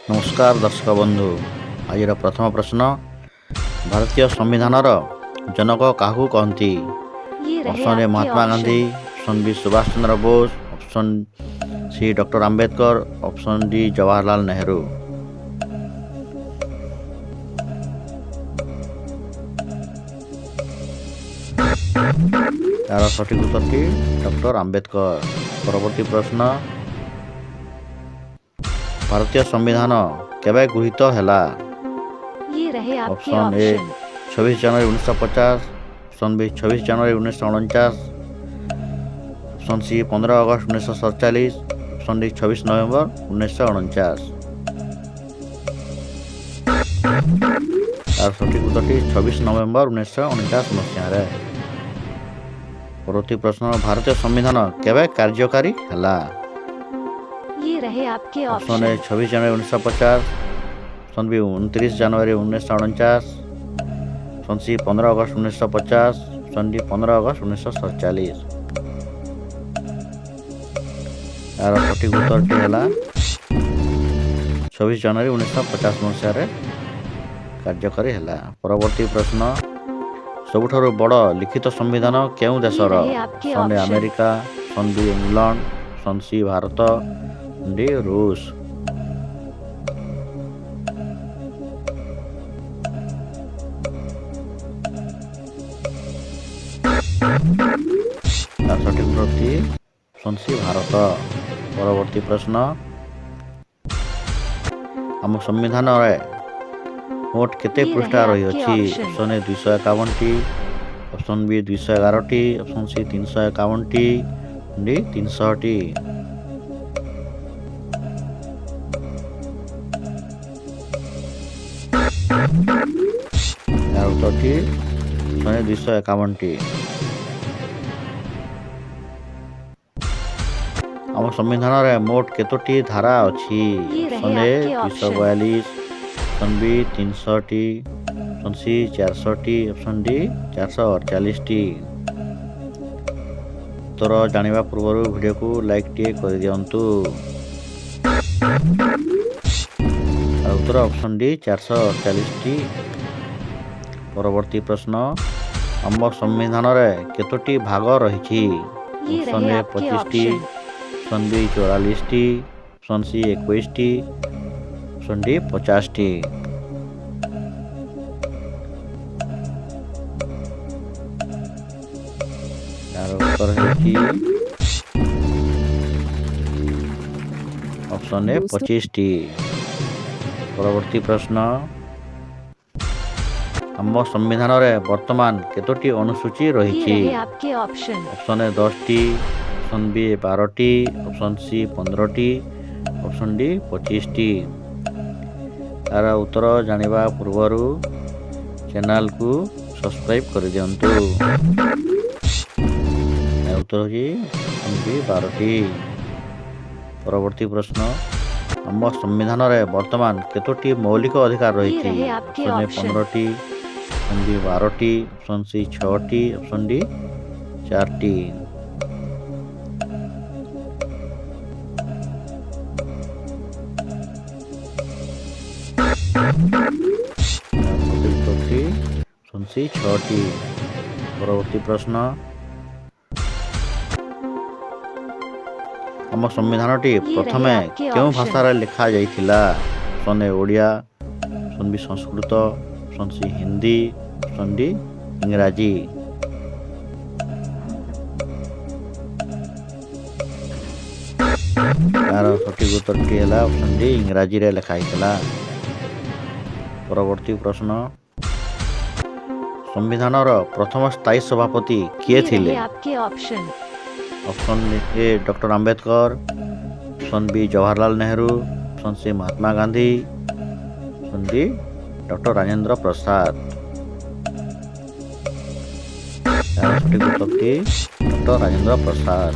नमस्कार दर्शक बंधु। आज प्रथम प्रश्न, भारतीय संविधान जनक काहू कहती? ये रहे ऑप्शन ए आपके Mahatma Gandhi, option. Option B Subhash Chandra Bose, option C doctor Ambedkar, option D Jawaharlal Nehru. यार सठिक उत्तरटी डॉक्टर अंबेडकर। परवर्ती प्रश्न, भारतीय संविधान केबे गृहीत हैला? ये रहे आपके ऑप्शन ए ऑप्शन। 26 जनवरी 1950, ऑप्शन बी 26 जनवरी 1949, ऑप्शन सी 15 अगस्त 1947, ऑप्शन डी 26 नवेम्बर 1949। तार सठिक उत्तरटी 26 नवेम्बर 1949 मसीह। परवर्ती प्रश्न, भारतीय संविधान केबे कार्यकारी हैला? ये रहे आपके ऑप्शन ए ऑप्शन। 26 जनवरी 1950, ऑप्शन बी 29 जनवरी 1949, ऑप्शन सी 15 अगस्त 1950, ऑप्शन डी 15 अगस्त 1947। यार सठिक उत्तरटी है 26 जनवरी 1950 मसीह कार्यकारी है। परवर्ती प्रश्न, सबुठारु बड़ लिखित संविधान केउं देशर? रहे आपके option A option. America, option B England, option C Bharat, D रूस। सठिक उत्तरटी ऑप्शन सी भारत। परवर्ती प्रश्न, आम संविधान मोट केते ये पृष्ठा रहे रही आपके अछि? ऑप्शन। ऑप्शन ए 251टी, ऑप्शन बी 211टी, ऑप्शन सी 351टी, डी 300टी। यार उत्तरटी ऑप्शन ए 251टी। आम संविधान मोट केतोटी धारा अछि? ये रहे ऑप्शन ए आपके ऑप्शन। 242, ऑप्शन बी 300टी, ऑप्शन सी 400टी, ऑप्शन डी 448टी। उत्तर जानिबा पूर्व वीडियो को लाइक टे कर दियंतु। उत्तर ऑप्शन डी 448टी। परवर्ती प्रश्न, आम संविधान केतोटी भाग रही? ये ऑप्शन रहे ए आपके 25टी, ऑप्शन। ऑप्शन बी 44टी, ऑप्शन सी 21टी, ऑप्शन डी 50टी। यार उत्तर है ऑप्शन ए 25टी। परवर्ती प्रश्न, आम संविधान वर्तमान केतोटी अनुसूची ये रही? रहे आपके ऑप्शन। ऑप्शन ए 10टी, ऑप्शन बी 12टी, ऑप्शन सी 15टी, ऑप्शन डी 25टी। तार उत्तर जानिबा पूर्व चैनल को सब्सक्राइब कर दियंतु। उत्तर होगी ऑप्शन बी 12टी। परवर्ती प्रश्न, आम संविधान वर्तमान केतोटी मौलिक अधिकार रही? ये रहे आपके ऑप्शन ए ऑप्शन। 15टी, ऑप्शन बी 12टी, ऑप्शन सी 6टी, ऑप्शन डी 4टी। ऑप्शन सी 6टी। परवर्ती प्रश्न, आम संविधानटी प्रथमे आपके केउं ऑप्शन। भाषा लिखा जाइथिला? Option A Odia, option B Sanskrit, option C Hindi, option D इंग्राजी। यार सठिक उत्तरटी है ऑप्शन डी इंग्राजी रे लिखा होता। परवर्ती प्रश्न, संविधान प्रथम स्थायी सभापति किए ये थिले? रहे आपके option. Option A doctor Ambedkar, option B Jawaharlal Nehru, option C Mahatma Gandhi, option D doctor Rajendra Prasad. सठिक उत्तरटी डॉक्टर राजेंद्र प्रसाद।